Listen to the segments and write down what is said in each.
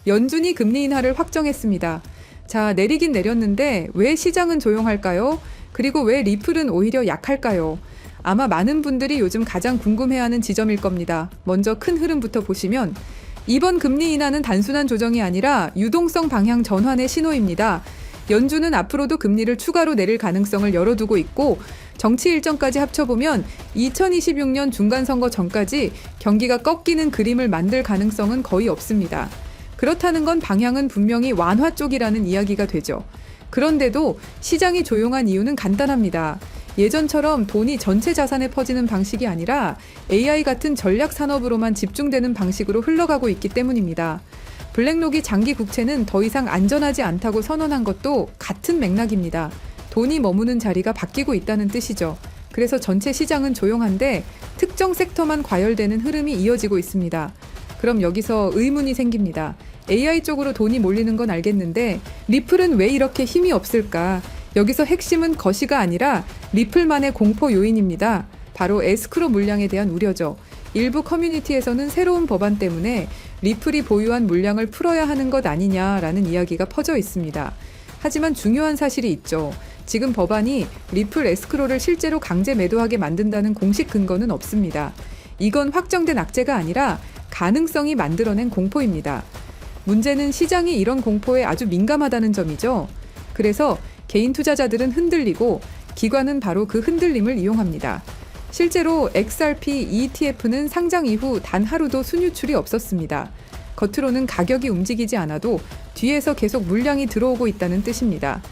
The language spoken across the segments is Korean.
연준이 금리 인하를 확정했습니다. 자, 내리긴 내렸는데 왜 시장은 조용할까요? 그리고 왜 리플은 오히려 약할까요? 아마 많은 분들이 요즘 가장 궁금해하는 지점일 겁니다. 먼저 큰 흐름부터 보시면 이번 금리 인하는 단순한 조정이 아니라 유동성 방향 전환의 신호입니다. 연준은 앞으로도 금리를 추가로 내릴 가능성을 열어두고 있고 정치 일정까지 합쳐보면 2026년 중간선거 전까지 경기가 꺾이는 그림을 만들 가능성은 거의 없습니다. 그렇다는 건 방향은 분명히 완화 쪽이라는 이야기가 되죠. 그런데도 시장이 조용한 이유는 간단합니다. 예전처럼 돈이 전체 자산에 퍼지는 방식이 아니라 AI 같은 전략 산업으로만 집중되는 방식으로 흘러가고 있기 때문입니다. 블랙록이 장기 국채는 더 이상 안전하지 않다고 선언한 것도 같은 맥락입니다. 돈이 머무는 자리가 바뀌고 있다는 뜻이죠. 그래서 전체 시장은 조용한데 특정 섹터만 과열되는 흐름이 이어지고 있습니다. 그럼 여기서 의문이 생깁니다. AI 쪽으로 돈이 몰리는 건 알겠는데 리플은 왜 이렇게 힘이 없을까? 여기서 핵심은 거시가 아니라 리플만의 공포 요인입니다. 바로 에스크로 물량에 대한 우려죠. 일부 커뮤니티에서는 새로운 법안 때문에 리플이 보유한 물량을 풀어야 하는 것 아니냐라는 이야기가 퍼져 있습니다. 하지만 중요한 사실이 있죠. 지금 법안이 리플 에스크로를 실제로 강제 매도하게 만든다는 공식 근거는 없습니다. 이건 확정된 악재가 아니라 가능성이 만들어낸 공포입니다. 문제는 시장이 이런 공포에 아주 민감하다는 점이죠. 그래서 개인 투자자들은 흔들리고 기관은 바로 그 흔들림을 이용합니다. 실제로 XRP ETF는 상장 이후 단 하루도 순유출이 없었습니다. 겉으로는 가격이 움직이지 않아도 뒤에서 계속 물량이 들어오고 있다는 뜻입니다.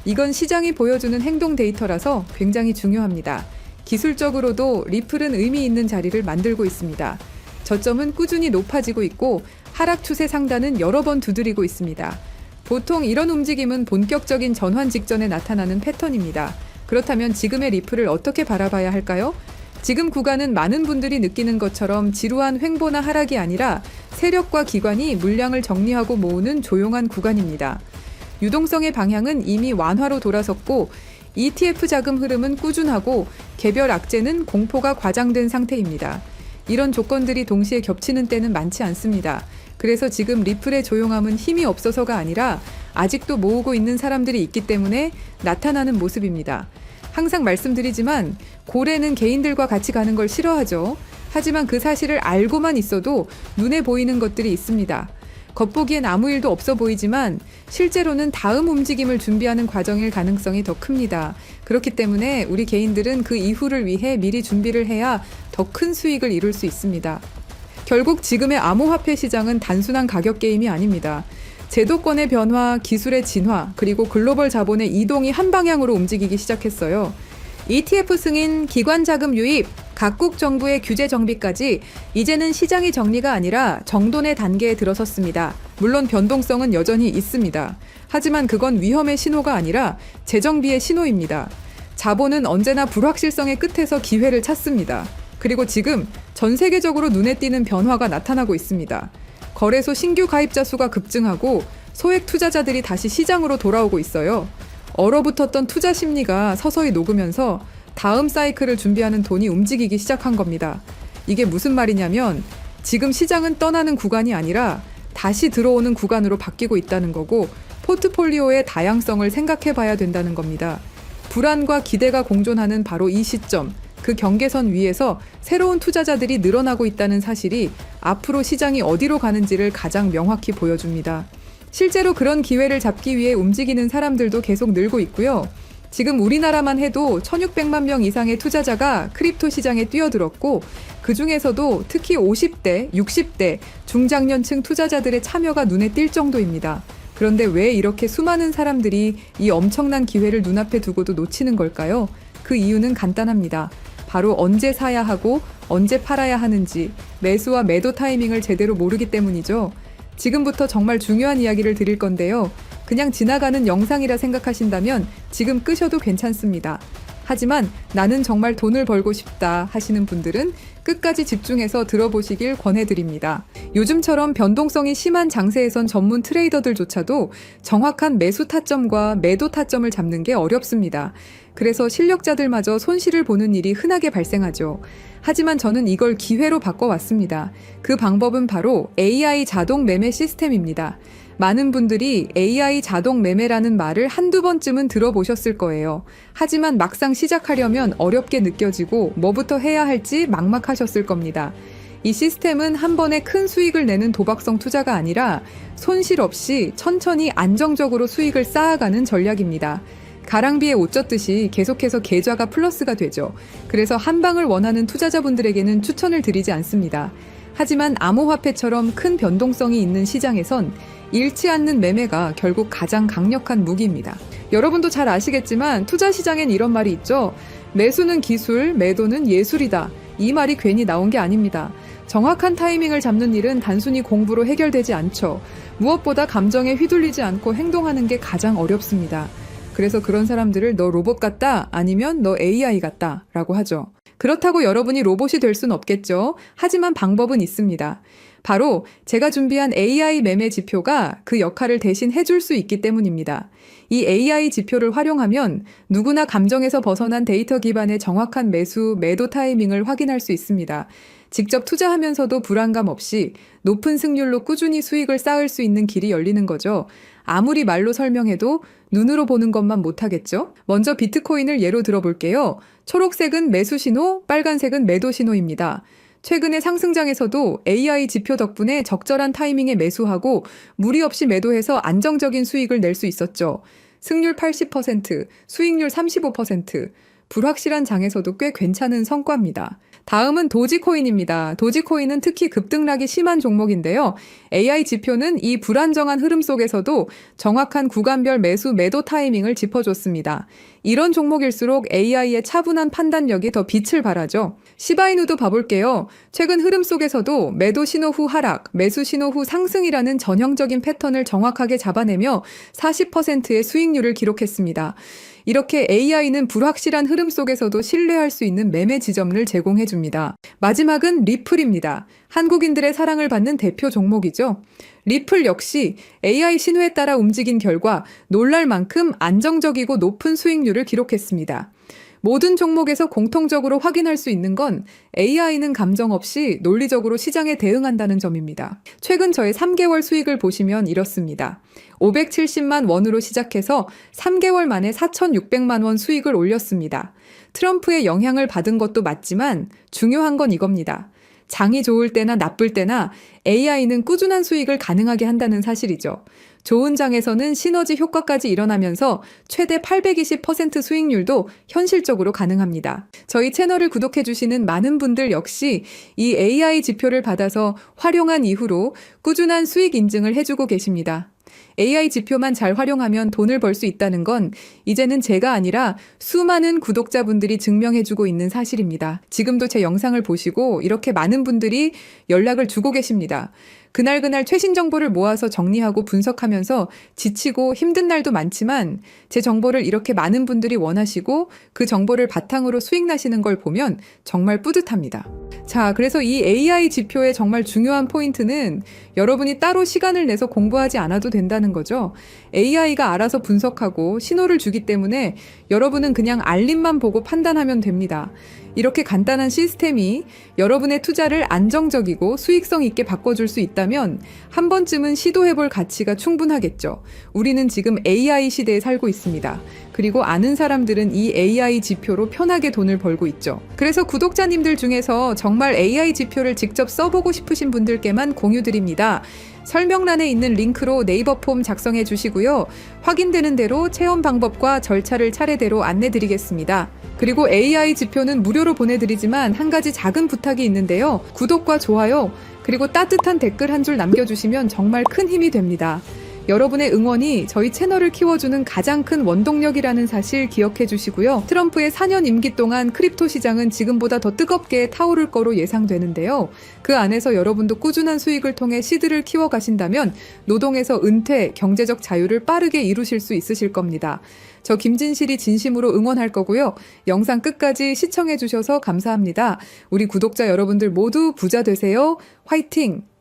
이건 시장이 보여주는 행동 데이터라서 굉장히 중요합니다. 기술적으로도 리플은 의미 있는 자리를 만들고 있습니다. 저점은 꾸준히 높아지고 있고 하락 추세 상단은 여러 번 두드리고 있습니다. 보통 이런 움직임은 본격적인 전환 직전에 나타나는 패턴입니다. 그렇다면 지금의 리플을 어떻게 바라봐야 할까요? 지금 구간은 많은 분들이 느끼는 것처럼 지루한 횡보나 하락이 아니라 세력과 기관이 물량을 정리하고 모으는 조용한 구간입니다. 유동성의 방향은 이미 완화로 돌아섰고 ETF 자금 흐름은 꾸준하고 개별 악재는 공포가 과장된 상태입니다. 이런 조건들이 동시에 겹치는 때는 많지 않습니다. 그래서 지금 리플의 조용함은 힘이 없어서가 아니라 아직도 모으고 있는 사람들이 있기 때문에 나타나는 모습입니다. 항상 말씀드리지만 고래는 개인들과 같이 가는 걸 싫어하죠. 하지만 그 사실을 알고만 있어도 눈에 보이는 것들이 있습니다. 겉보기엔 아무 일도 없어 보이지만 실제로는 다음 움직임을 준비하는 과정일 가능성이 더 큽니다. 그렇기 때문에 우리 개인들은 그 이후를 위해 미리 준비를 해야 더 큰 수익을 이룰 수 있습니다. 결국 지금의 암호화폐 시장은 단순한 가격 게임이 아닙니다. 제도권의 변화, 기술의 진화, 그리고 글로벌 자본의 이동이 한 방향으로 움직이기 시작했어요. ETF 승인, 기관 자금 유입, 각국 정부의 규제 정비까지 이제는 시장이 정리가 아니라 정돈의 단계에 들어섰습니다. 물론 변동성은 여전히 있습니다. 하지만 그건 위험의 신호가 아니라 재정비의 신호입니다. 자본은 언제나 불확실성의 끝에서 기회를 찾습니다. 그리고 지금 전 세계적으로 눈에 띄는 변화가 나타나고 있습니다. 거래소 신규 가입자 수가 급증하고 소액 투자자들이 다시 시장으로 돌아오고 있어요. 얼어붙었던 투자 심리가 서서히 녹으면서 다음 사이클을 준비하는 돈이 움직이기 시작한 겁니다. 이게 무슨 말이냐면 지금 시장은 떠나는 구간이 아니라 다시 들어오는 구간으로 바뀌고 있다는 거고 포트폴리오의 다양성을 생각해 봐야 된다는 겁니다. 불안과 기대가 공존하는 바로 이 시점, 그 경계선 위에서 새로운 투자자들이 늘어나고 있다는 사실이 앞으로 시장이 어디로 가는지를 가장 명확히 보여줍니다. 실제로 그런 기회를 잡기 위해 움직이는 사람들도 계속 늘고 있고요. 지금 우리나라만 해도 1,600만 명 이상의 투자자가 크립토 시장에 뛰어들었고 그 중에서도 특히 50대, 60대 중장년층 투자자들의 참여가 눈에 띌 정도입니다. 그런데 왜 이렇게 수많은 사람들이 이 엄청난 기회를 눈앞에 두고도 놓치는 걸까요? 그 이유는 간단합니다. 바로 언제 사야 하고 언제 팔아야 하는지 매수와 매도 타이밍을 제대로 모르기 때문이죠. 지금부터 정말 중요한 이야기를 드릴 건데요. 그냥 지나가는 영상이라 생각하신다면 지금 끄셔도 괜찮습니다. 하지만 나는 정말 돈을 벌고 싶다 하시는 분들은 끝까지 집중해서 들어보시길 권해드립니다. 요즘처럼 변동성이 심한 장세에선 전문 트레이더들조차도 정확한 매수 타점과 매도 타점을 잡는 게 어렵습니다. 그래서 실력자들마저 손실을 보는 일이 흔하게 발생하죠. 하지만 저는 이걸 기회로 바꿔왔습니다. 그 방법은 바로 AI 자동 매매 시스템입니다. 많은 분들이 AI 자동 매매라는 말을 한두 번쯤은 들어보셨을 거예요. 하지만 막상 시작하려면 어렵게 느껴지고 뭐부터 해야 할지 막막하셨을 겁니다. 이 시스템은 한 번에 큰 수익을 내는 도박성 투자가 아니라 손실 없이 천천히 안정적으로 수익을 쌓아가는 전략입니다. 가랑비에 옷 젖듯이 계속해서 계좌가 플러스가 되죠. 그래서 한 방을 원하는 투자자분들에게는 추천을 드리지 않습니다. 하지만 암호화폐처럼 큰 변동성이 있는 시장에선 잃지 않는 매매가 결국 가장 강력한 무기입니다. 여러분도 잘 아시겠지만 투자 시장엔 이런 말이 있죠. 매수는 기술, 매도는 예술이다. 이 말이 괜히 나온 게 아닙니다. 정확한 타이밍을 잡는 일은 단순히 공부로 해결되지 않죠. 무엇보다 감정에 휘둘리지 않고 행동하는 게 가장 어렵습니다. 그래서 그런 사람들을 너 로봇 같다 아니면 너 AI 같다 라고 하죠. 그렇다고 여러분이 로봇이 될 순 없겠죠. 하지만 방법은 있습니다. 바로 제가 준비한 AI 매매 지표가 그 역할을 대신 해줄 수 있기 때문입니다. 이 AI 지표를 활용하면 누구나 감정에서 벗어난 데이터 기반의 정확한 매수, 매도 타이밍을 확인할 수 있습니다. 직접 투자하면서도 불안감 없이 높은 승률로 꾸준히 수익을 쌓을 수 있는 길이 열리는 거죠. 아무리 말로 설명해도 눈으로 보는 것만 못하겠죠? 먼저 비트코인을 예로 들어볼게요. 초록색은 매수 신호, 빨간색은 매도 신호입니다. 최근의 상승장에서도 AI 지표 덕분에 적절한 타이밍에 매수하고 무리 없이 매도해서 안정적인 수익을 낼 수 있었죠. 승률 80%, 수익률 35%, 불확실한 장에서도 꽤 괜찮은 성과입니다. 다음은 도지코인입니다. 도지코인은 특히 급등락이 심한 종목인데요. AI 지표는 이 불안정한 흐름 속에서도 정확한 구간별 매수, 매도 타이밍을 짚어줬습니다. 이런 종목일수록 AI의 차분한 판단력이 더 빛을 발하죠. 시바이누도 봐볼게요. 최근 흐름 속에서도 매도 신호 후 하락, 매수 신호 후 상승이라는 전형적인 패턴을 정확하게 잡아내며 40%의 수익률을 기록했습니다. 이렇게 AI는 불확실한 흐름 속에서도 신뢰할 수 있는 매매 지점을 제공해줍니다. 마지막은 리플입니다. 한국인들의 사랑을 받는 대표 종목이죠. 리플 역시 AI 신호에 따라 움직인 결과 놀랄 만큼 안정적이고 높은 수익률을 기록했습니다. 모든 종목에서 공통적으로 확인할 수 있는 건 AI는 감정 없이 논리적으로 시장에 대응한다는 점입니다. 최근 저의 3개월 수익을 보시면 이렇습니다. 570만 원으로 시작해서 3개월 만에 4,600만 원 수익을 올렸습니다. 트럼프의 영향을 받은 것도 맞지만 중요한 건 이겁니다. 장이 좋을 때나 나쁠 때나 AI는 꾸준한 수익을 가능하게 한다는 사실이죠. 좋은 장에서는 시너지 효과까지 일어나면서 최대 820% 수익률도 현실적으로 가능합니다. 저희 채널을 구독해주시는 많은 분들 역시 이 AI 지표를 받아서 활용한 이후로 꾸준한 수익 인증을 해주고 계십니다. AI 지표만 잘 활용하면 돈을 벌 수 있다는 건 이제는 제가 아니라 수많은 구독자분들이 증명해주고 있는 사실입니다. 지금도 제 영상을 보시고 이렇게 많은 분들이 연락을 주고 계십니다. 그날 최신 정보를 모아서 정리하고 분석하면서 지치고 힘든 날도 많지만 제 정보를 이렇게 많은 분들이 원하시고 그 정보를 바탕으로 수익 나시는 걸 보면 정말 뿌듯합니다. 자, 그래서 이 AI 지표의 정말 중요한 포인트는 여러분이 따로 시간을 내서 공부하지 않아도 된다는 거죠. AI가 알아서 분석하고 신호를 주기 때문에 여러분은 그냥 알림만 보고 판단하면 됩니다. 이렇게 간단한 시스템이 여러분의 투자를 안정적이고 수익성 있게 바꿔줄 수 있다면 한 번쯤은 시도해볼 가치가 충분하겠죠. 우리는 지금 AI 시대에 살고 있습니다. 그리고 아는 사람들은 이 AI 지표로 편하게 돈을 벌고 있죠. 그래서 구독자님들 중에서 정말 AI 지표를 직접 써보고 싶으신 분들께만 공유드립니다. 설명란에 있는 링크로 네이버 폼 작성해 주시고요. 확인되는 대로 체험 방법과 절차를 차례대로 안내드리겠습니다. 그리고 AI 지표는 무료로 보내드리지만 한 가지 작은 부탁이 있는데요. 구독과 좋아요, 그리고 따뜻한 댓글 한 줄 남겨주시면 정말 큰 힘이 됩니다. 여러분의 응원이 저희 채널을 키워주는 가장 큰 원동력이라는 사실 기억해 주시고요. 트럼프의 4년 임기 동안 크립토 시장은 지금보다 더 뜨겁게 타오를 거로 예상되는데요. 그 안에서 여러분도 꾸준한 수익을 통해 시드를 키워가신다면 노동에서 은퇴, 경제적 자유를 빠르게 이루실 수 있으실 겁니다. 저 김진실이 진심으로 응원할 거고요. 영상 끝까지 시청해 주셔서 감사합니다. 우리 구독자 여러분들 모두 부자 되세요. 화이팅!